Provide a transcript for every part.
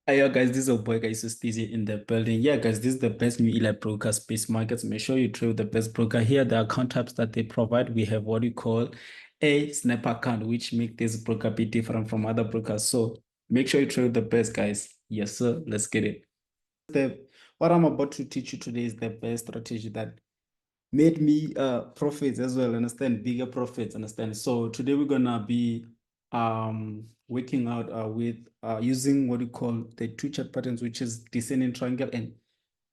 Hey, yo, guys, this is your boy, guys, Steezy in the building. Yeah, guys, this is the best new Eli broker space markets. Make sure you trade with the best broker here. The account types that they provide, we have what we call a snap account, which make this broker be different from other brokers. So make sure you trade with the best, guys. Yes, sir. Let's get it. What I'm about to teach you today is the best strategy that made me profits as well, understand, bigger profits, understand. So today we're gonna be working out with using what we call the two chart patterns, which is descending triangle and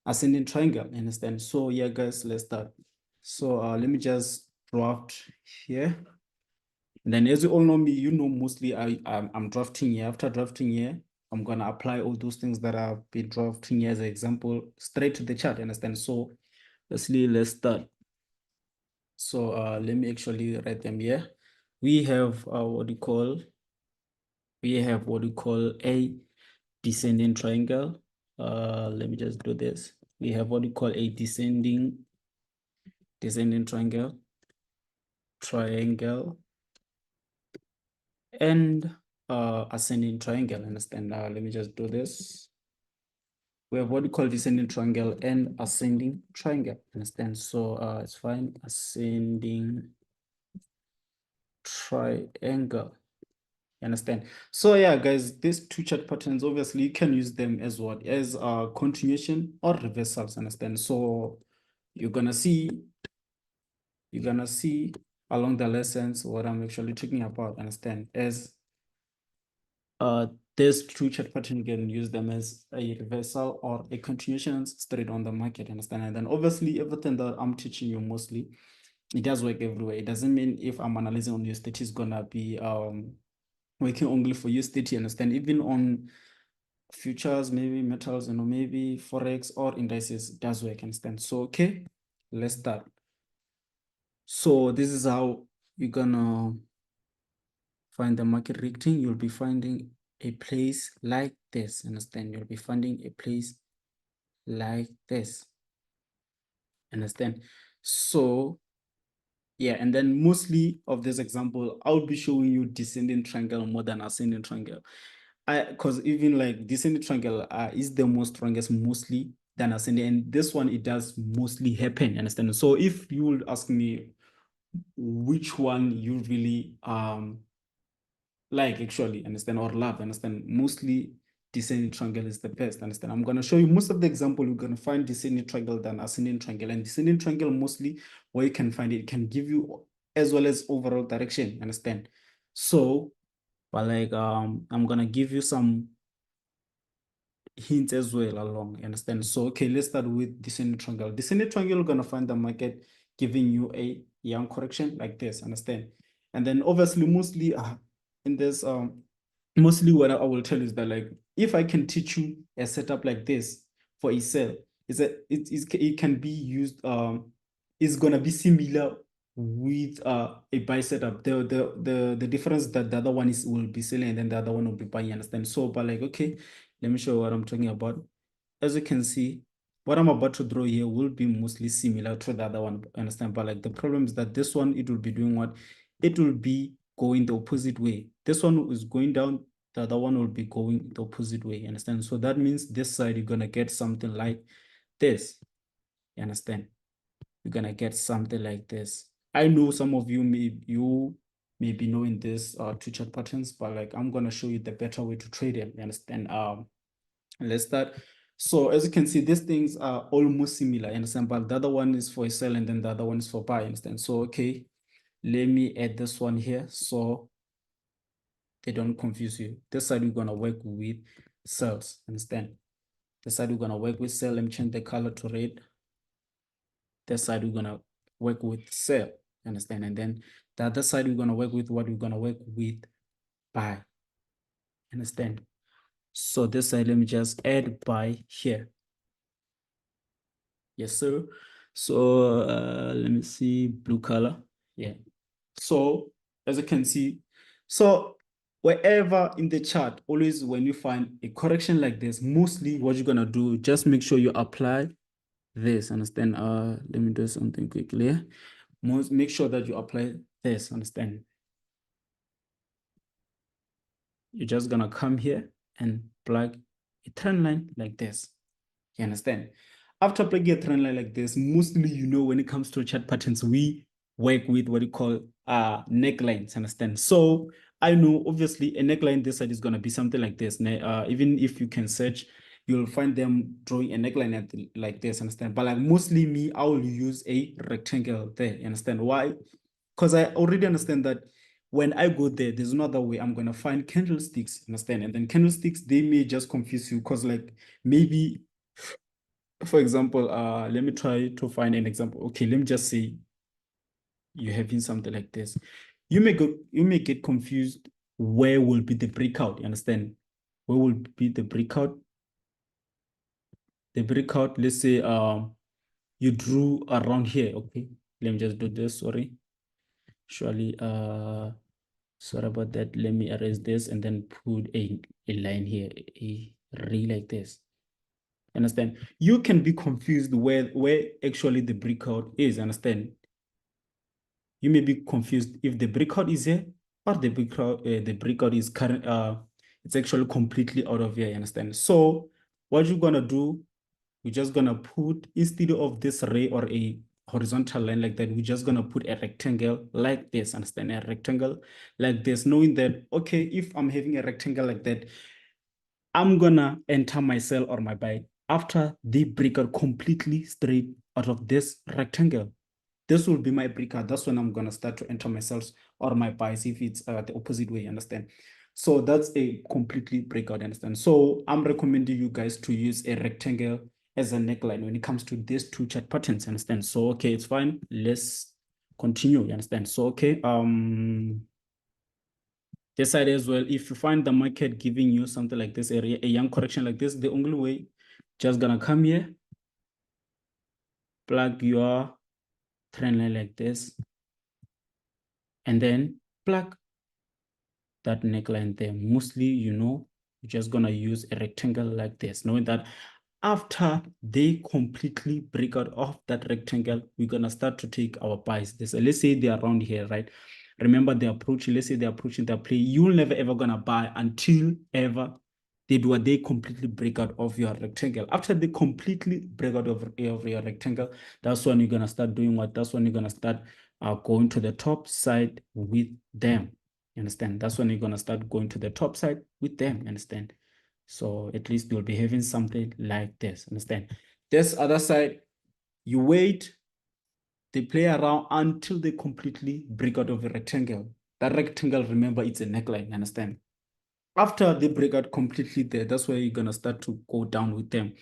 ascending triangle, understand. So yeah, guys, let's start. So let me just draft here. And then as you all know me, you know, mostly I'm drafting here. After drafting here, I'm gonna apply all those things that I've been drafting here as an example straight to the chart, understand. So let's start. So let me actually write them here. We have what we call a descending triangle. Let me just do this. We have what we call a descending triangle, and ascending triangle. Understand? Let me just do this. We have what we call descending triangle and ascending triangle. Understand? So it's fine. Ascending triangle. You understand? So yeah, guys, these two chart patterns, obviously you can use them as what? As continuation or reversals, understand? So you're gonna see along the lessons what I'm actually talking about, understand? As this two chart pattern, you can use them as a reversal or a continuation straight on the market, understand? And then obviously everything that I'm teaching you mostly, it does work everywhere. It doesn't mean if I'm analyzing on USDT, it's gonna be working only for USDT, understand? Even on futures, maybe metals, maybe forex or indices, it does work, understand? So okay, let's start. So this is how you're gonna find the market rating. You'll be finding a place like this, understand? You'll be finding a place like this, understand? So yeah, and then mostly of this example, I'll be showing you descending triangle more than ascending triangle. Because even like descending triangle is the most strongest mostly than ascending, and this one, it does mostly happen, understand? So if you would ask me which one you really like actually, understand, or love, understand, mostly descending triangle is the best, understand. I'm going to show you most of the example, you're going to find descending triangle than ascending triangle, and descending triangle mostly where you can find it, it can give you as well as overall direction, understand. So but like I'm gonna give you some hints as well along, you understand. So okay, let's start with descending triangle. Descending triangle, you're gonna find the market giving you a young correction like this, understand. And then obviously mostly in this mostly what I will tell you is that, like, if I can teach you a setup like this for a sell, is that it can be used it's gonna be similar with a buy setup. The difference that the other one is will be selling and then the other one will be buying, you understand. So but like, okay, let me show you what I'm talking about. As you can see, what I'm about to draw here will be mostly similar to the other one, understand? But like the problem is that this one, it will be doing what? It will be going the opposite way. This one is going down, the other one will be going the opposite way, you understand? So that means this side, you're gonna get something like this, you understand? You're gonna get something like this. I know some of you may be knowing this two chart patterns, but like I'm gonna show you the better way to trade them, you understand? Let's start. So as you can see, these things are almost similar, you understand? But the other one is for a sell and then the other one is for buy, you understand? So okay, let me add this one here so they don't confuse you. This side we're gonna work with cells, understand? This side we're gonna work with cell. Let me change the color to red. This side we're gonna work with cell, understand? And then the other side we're gonna work with what? We're gonna work with buy, understand? So this side, let me just add buy here. Yes, sir. So let me see, blue color. Yeah. So as you can see, so wherever in the chart, always when you find a correction like this, mostly what you're gonna do, just make sure you apply this, understand? Let me do something quickly. Make sure that you apply this, understand? You're just gonna come here and plug a trend line like this. You understand? After plugging a trend line like this, mostly, when it comes to chart patterns, we work with what you call necklines, understand? So I know obviously a neckline this side is going to be something like this. Even if you can search, you'll find them drawing a neckline like this, understand? But like mostly me, I will use a rectangle there, you understand? Why? Because I already understand that when I go there, there's another way I'm going to find candlesticks, understand? And then candlesticks, they may just confuse you because like maybe, for example, let me try to find an example. Okay, let me just say you're having something like this. You may get confused where will be the breakout, you understand? Where will be the breakout? The breakout, let's say you drew around here. Okay, let me just do this, sorry. Surely sorry about that. Let me erase this and then put a line here, a ray like this. Understand? You can be confused where actually the breakout is, understand? You may be confused if the breakout is here or the breakout is current it's actually completely out of here, you understand? So what you're gonna do, we're just gonna put, instead of this ray or a horizontal line like that, we're just gonna put a rectangle like this, understand? A rectangle like this, knowing that, okay, if I'm having a rectangle like that, I'm gonna enter my sell or my buy after they break out completely straight out of this rectangle. This will be my breakout. That's when I'm gonna start to enter my sells or my buys if it's the opposite way, understand? So that's a completely breakout, understand? So I'm recommending you guys to use a rectangle as a neckline when it comes to these two chart patterns, understand? So okay, it's fine. Let's continue, you understand? So okay, this side as well, if you find the market giving you something like this area, a young correction like this, the only way, just gonna come here, plug your trend line like this, and then plug that neckline there. Mostly, you're just gonna use a rectangle like this, knowing that after they completely break out of that rectangle, we're gonna start to take our buys. This, let's say they're around here, right? Remember the approach, let's say they're approaching the play, you'll never ever gonna buy until ever they completely break out of your rectangle. After they completely break out of your rectangle, that's when you're gonna start doing what? That's when you're gonna start going to the top side with them. You understand? That's when you're gonna start going to the top side with them. You understand? So at least you'll be having something like this. Understand? This other side, you wait, they play around until they completely break out of the rectangle. That rectangle, remember, it's a neckline. You understand? After they break out completely there, that's where you're gonna start to go down with them.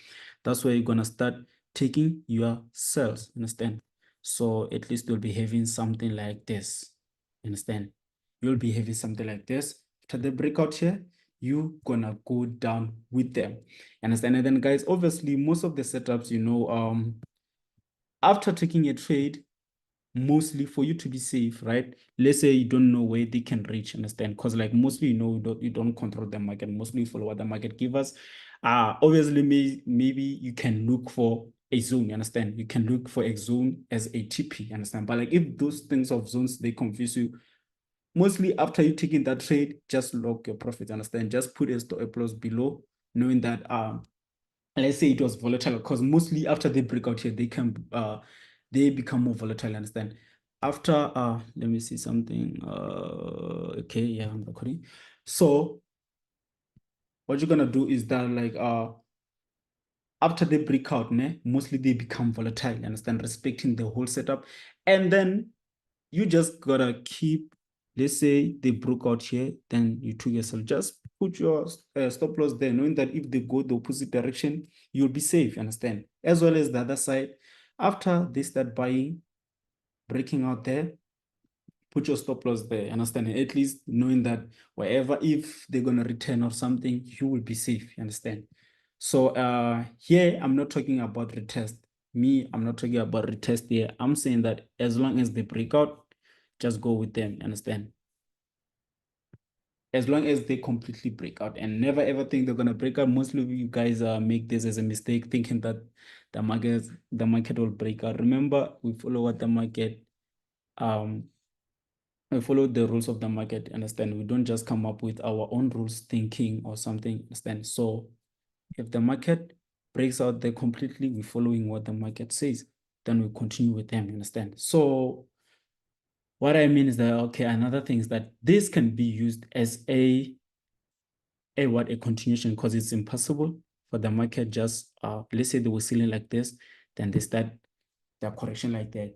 That's where you're gonna start taking your cells, understand? So at least you'll be having something like this, understand? You'll be having something like this. After the breakout here, you gonna go down with them, understand? And then guys, obviously most of the setups, after taking a trade, mostly for you to be safe, right? Let's say you don't know where they can reach, understand? Because like mostly, you don't control the market. Mostly you follow what the market give us. Obviously, maybe you can look for a zone, you understand? You can look for a zone as a TP, you understand? But like if those things of zones, they confuse you, mostly after you taking that trade, just lock your profit, understand? Just put a stop loss below, knowing that let's say it was volatile, because mostly after they break out here, they become more volatile, understand? After let me see something. Okay, yeah, I'm recording. So what you're gonna do is that like after they break out, mostly they become volatile, you understand, respecting the whole setup. And then you just gotta keep, let's say they broke out here, then you took yourself, just put your stop loss there, knowing that if they go the opposite direction, you'll be safe, you understand? As well as the other side, after they start buying, breaking out there, put your stop loss there, understand? At least knowing that wherever, if they're gonna return or something, you will be safe, you understand? So here I'm not talking about retest. I'm not talking about retest here. I'm saying that as long as they break out, just go with them, understand? As long as they completely break out, and never ever think they're gonna break out. Mostly you guys make this as a mistake, thinking that the market will break out. Remember, we follow what the market we follow the rules of the market, understand? We don't just come up with our own rules thinking or something, understand? So If the market breaks out there completely, we're following what the market says, then we continue with them, you understand? So what I mean is that, okay, another thing is that this can be used as a continuation, because it's impossible for the market just, let's say they were selling like this, then they start their correction like that.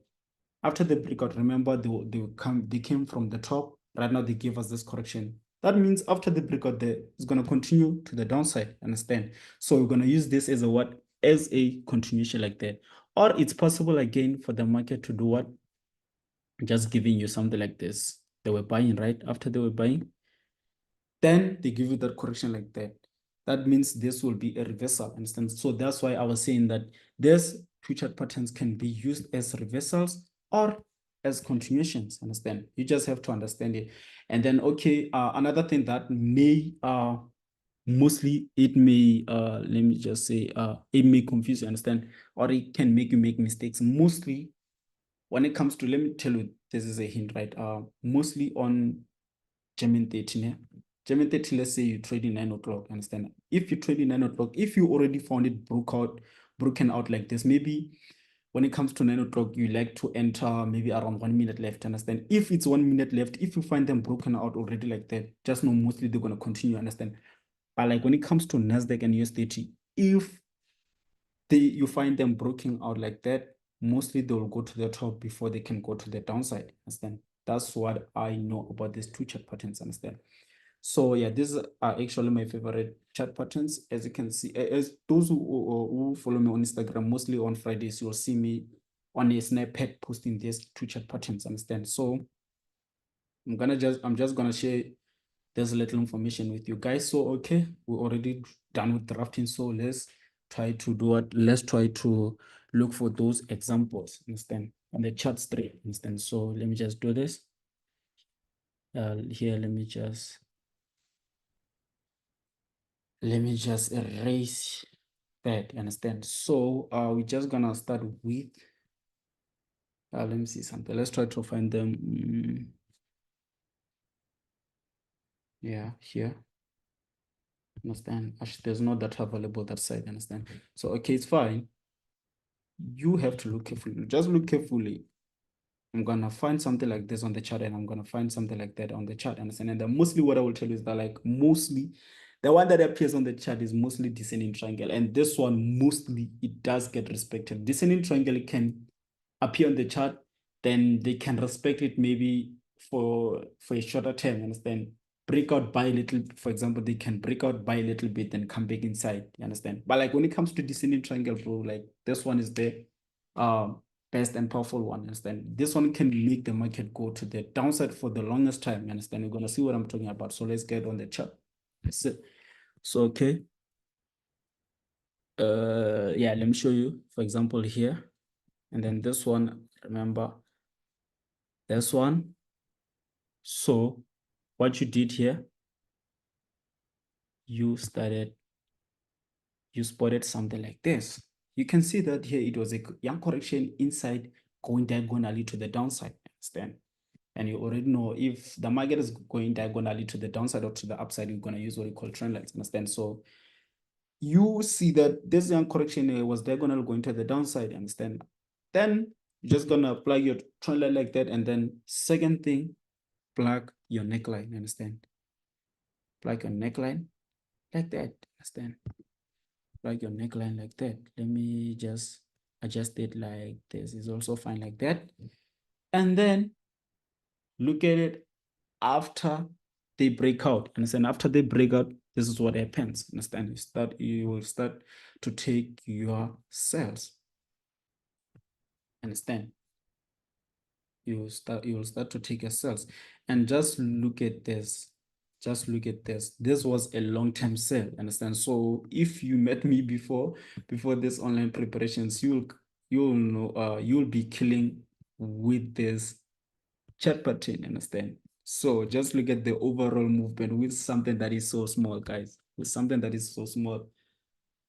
After the breakout, remember they came from the top. Right now they give us this correction. That means after the breakout, it's gonna continue to the downside. Understand? So we're gonna use this as a what? As a continuation like that. Or it's possible again for the market to do what? Just giving you something like this. They were buying, right? After they were buying, then they give you that correction like that. That means this will be a reversal, understand? So that's why I was saying that these two chart patterns can be used as reversals or as continuations, understand? You just have to understand it. And then, okay, another thing that may, mostly it may, let me just say, it may confuse you, understand? Or it can make you make mistakes. Mostly when it comes to, let me tell you, this is a hint, right? Mostly on German 13, yeah? German 13, let's say you trade in 9 o'clock, understand? If you trade in 9 o'clock, if you already found it broken out like this, maybe when it comes to 9 o'clock, you like to enter maybe around 1 minute left, understand? If it's 1 minute left, if you find them broken out already like that, just know mostly they're going to continue, understand? But like when it comes to NASDAQ and USDT, if you find them broken out like that, mostly they will go to the top before they can go to the downside, understand? That's what I know about these two chart patterns, understand? So yeah, these are actually my favorite chart patterns. As you can see, as those who follow me on Instagram, mostly on Fridays, you'll see me on a snippet posting these two chart patterns, understand? So I'm just gonna share this little information with you guys. So okay, we're already done with drafting. So let's try to do what? Let's try to look for those examples, understand? On the chart straight, understand? So let me just do this. Here, let me just erase that, understand? So we're just gonna start with, let me see something. Let's try to find them. Yeah, here, understand? Actually, there's no data available that side, understand? So okay, it's fine. You have to look carefully, just look carefully. I'm gonna find something like this on the chart, and I'm gonna find something like that on the chart, understand? And then mostly what I will tell you is that, like, mostly the one that appears on the chart is mostly descending triangle, and this one mostly it does get respected. Descending triangle can appear on the chart, then they can respect it maybe for a shorter term, understand? Break out by a little, for example, they can break out by a little bit and come back inside, you understand? But like when it comes to descending triangle, bro, like this one is the best and powerful one, understand? This one can make the market go to the downside for the longest time, you understand? You're gonna see what I'm talking about. So let's get on the chart. That's it. So okay. Yeah, let me show you, for example, here. And then this one, remember this one. So what you did here, you spotted something like this. You can see that here it was a young correction inside going diagonally to the downside, understand? And you already know if the market is going diagonally to the downside or to the upside, you're going to use what you call trend lines, understand? So you see that this young correction was diagonal going to the downside, understand? Then you're just going to apply your trend line like that. And then second thing, plug your neckline, understand? Plug your neckline like that, understand? Plug your neckline like that. Let me just adjust it like this. Is also fine like that. And then look at it after they break out, understand? After they break out, this is what happens, understand? You will start to take your cells, understand? You will start to take your cells. And just look at this. Just look at this. This was a long-term sell, understand? So if you met me before this online preparations, you'll know, you'll be killing with this chart pattern, understand? So just look at the overall movement with something that is so small, guys. With something that is so small,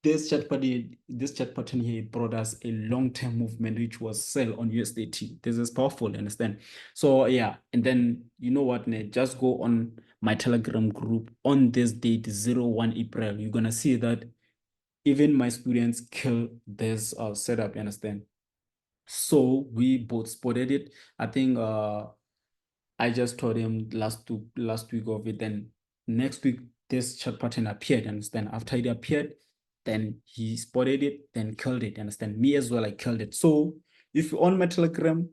this chart pattern here brought us a long-term movement, which was sell on USDT. This is powerful, understand? So yeah, and then you know what, Ned, just go on my Telegram group on this date, 01 April. You're gonna see that even my students kill this setup, you understand? So we both spotted it. I think I just told him last week of it. Then next week this chat pattern appeared, understand? After it appeared, then he spotted it, then killed it, understand? Me as well, I killed it. So if you're on my Telegram,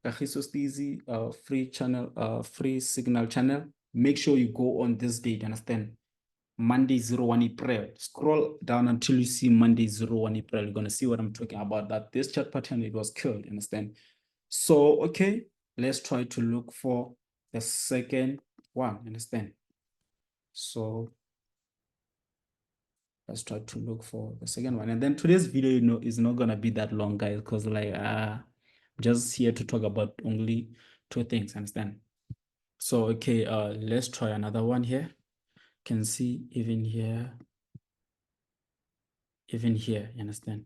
Kagiso Steezy, free channel, free signal channel, make sure you go on this date, understand? Monday 01 April. Scroll down until you see Monday 01 April. You're gonna see what I'm talking about. That this chat pattern, it was killed, understand? So okay, let's try to look for the second one, understand? So let's try to look for the second one. And then today's video, is not gonna be that long, guys, because like I'm just here to talk about only two things, understand? So okay, let's try another one here. Can see even here, you understand?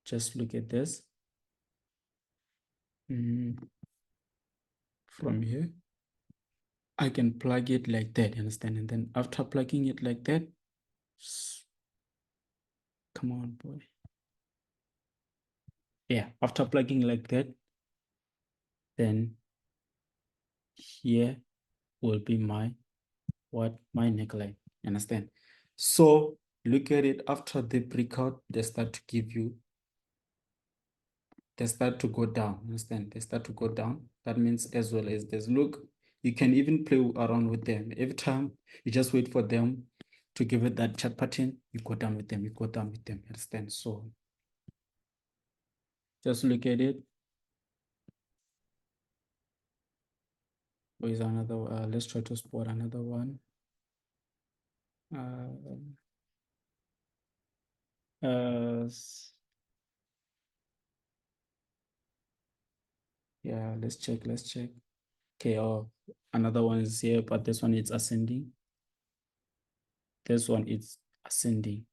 Just look at this. From here, I can plug it like that, you understand? And then after plugging it like that, come on, boy. Yeah, after plugging like that, then here will be my neckline, you understand? So look at it, after the breakout, they start to give you, they start to go down, understand? They start to go down. That means as well as this, look, you can even play around with them. Every time you just wait for them to give it that chat pattern, you go down with them, understand? So just look at it. Where's another? Let's try to spot another one. Yeah, let's check. Okay, another one is here, but this one is ascending. This one is ascending.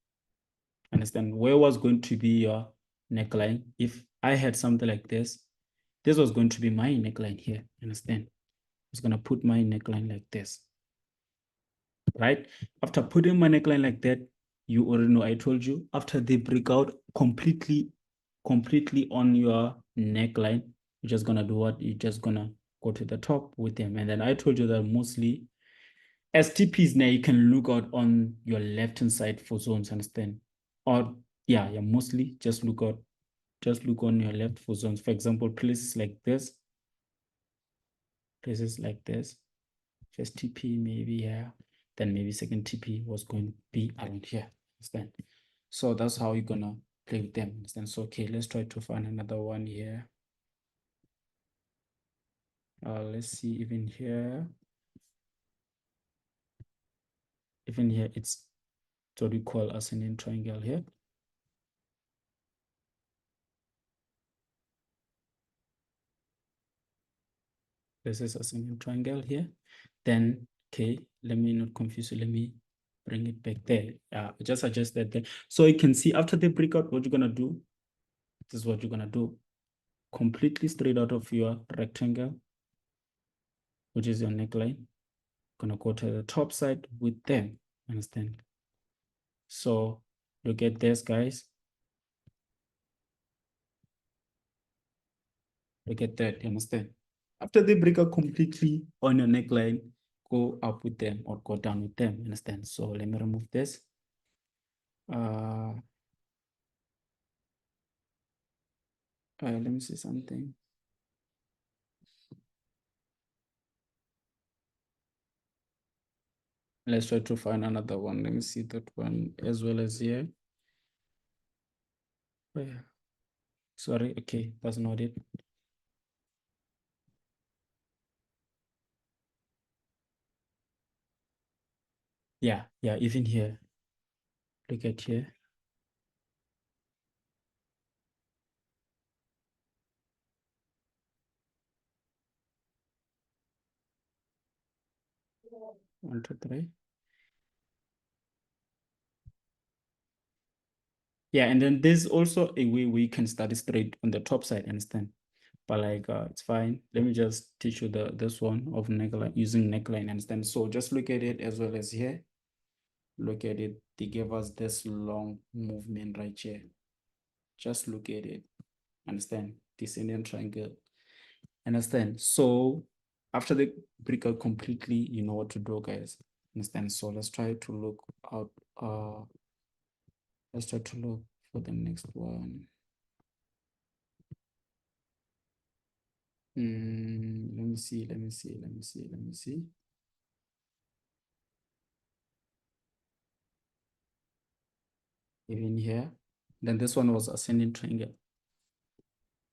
Understand? Where was going to be your neckline? If I had something like this was going to be my neckline here. Understand? I was gonna put my neckline like this, right? After putting my neckline like that, you already know, I told you, after they break out completely on your neckline, you're just gonna do what? You're just gonna go to the top with them. And then I told you that mostly STPs now you can look out on your left hand side for zones, understand? Or yeah, mostly just look on your left for zones. For example, places like this, first TP maybe here, then maybe second TP was going to be around here, understand? So that's how you're gonna play with them, understand? So okay, let's try to find another one here. Let's see, even here, it's what we call ascending triangle here. This is ascending triangle here. Then, okay, let me not confuse you. Let me bring it back there. Just adjust that there. So you can see after the breakout, what you're gonna do, this is what you're gonna do. Completely straight out of your rectangle, which is your neckline. Gonna go to the top side with them, understand? So look at this, guys. Look at that, you understand? After they break out completely on your neckline, go up with them or go down with them, understand? So let me remove this. Let me see something. Let's try to find another one. Let me see that one as well as here. Oh, yeah. Sorry, okay, that's not it. Yeah, even here. Look at here. One, two, three. Yeah, and then there's also a way we can start straight on the top side, understand? But like it's fine. Let me just teach you this one of neckline, using neckline, understand? So just look at it as well as here. Look at it they gave us this long movement right here. Just look at it. Understand? Descending triangle. Understand? So after they break out completely, you know what to do, guys. Understand? So let's try to look out. Let's try to look for the next one. Let me see. Even here. Then this one was ascending triangle.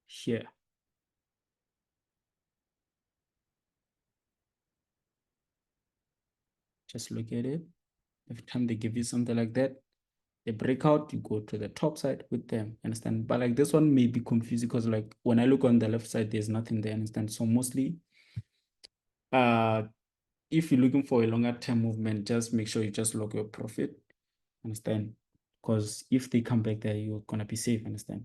Here. Just look at it. Every time they give you something like that, they break out, you go to the top side with them, understand? But like this one may be confusing because like when I look on the left side, there's nothing there, understand? So mostly, if you're looking for a longer term movement, just make sure you just lock your profit, understand? Because if they come back there, you're gonna be safe, understand?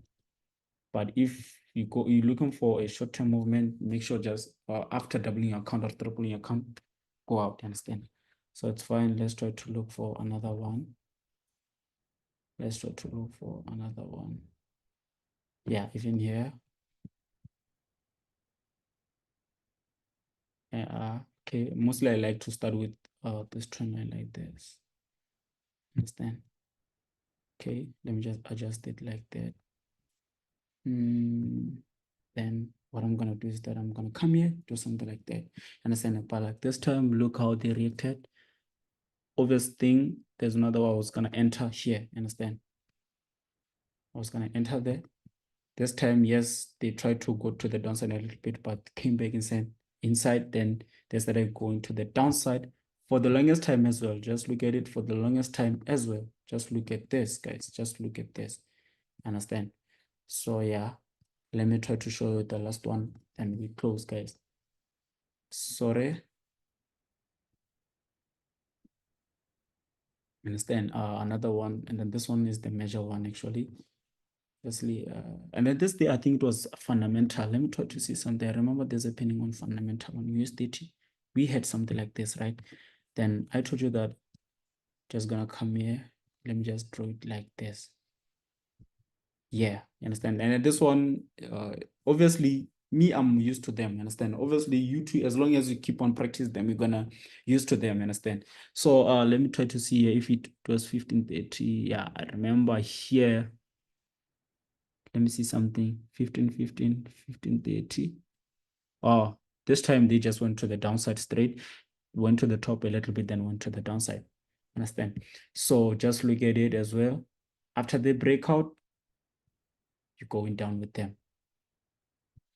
But if you're looking for a short term movement, make sure just after doubling your account or tripling your account, go out, understand? So it's fine. Let's try to look for another one. Let's try to look for another one. Yeah, even here. Okay, mostly I like to start with this trend line like this. Understand? Okay, let me just adjust it like that. Then what I'm gonna do is that I'm gonna come here, do something like that. Understand? But like this time, look how they reacted. Obvious thing, there's another one I was gonna enter here. Understand? I was gonna enter there. This time, yes, they tried to go to the downside a little bit, but came back inside. Then they started going to the downside for the longest time as well. Just look at it for the longest time as well. Just look at this, guys. Just look at this. Understand? So yeah, let me try to show you the last one and we close, guys. Sorry. Understand? Another one, and then this one is the major one actually. Firstly, and then this day I think it was fundamental. Let me try to see something. I remember there's a pending on fundamental on USDT. We had something like this, right? Then I told you that just gonna come here. Let me just draw it like this. Yeah, you understand? And then this one, obviously, me, I'm used to them, you understand? Obviously, you too, as long as you keep on practice them, you're gonna used to them, you understand? So let me try to see if it was 1530. Yeah, I remember here. Let me see something. 1530. Oh, this time they just went to the downside straight, went to the top a little bit, then went to the downside. Understand? So just look at it as well. After they break out, you're going down with them.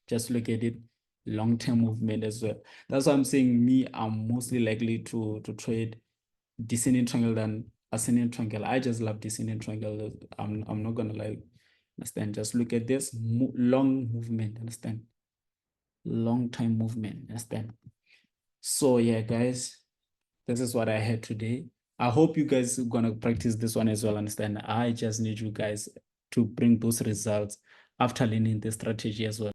Just look at it, long-term movement as well. That's why I'm saying me, I'm mostly likely to trade descending triangle than ascending triangle. I just love descending triangle. I'm not gonna lie. Understand? Just look at this long movement. Understand? Long time movement. Understand? So yeah, guys, this is what I had today. I hope you guys are gonna practice this one as well. Understand? I just need you guys to bring those results after learning the strategy as well.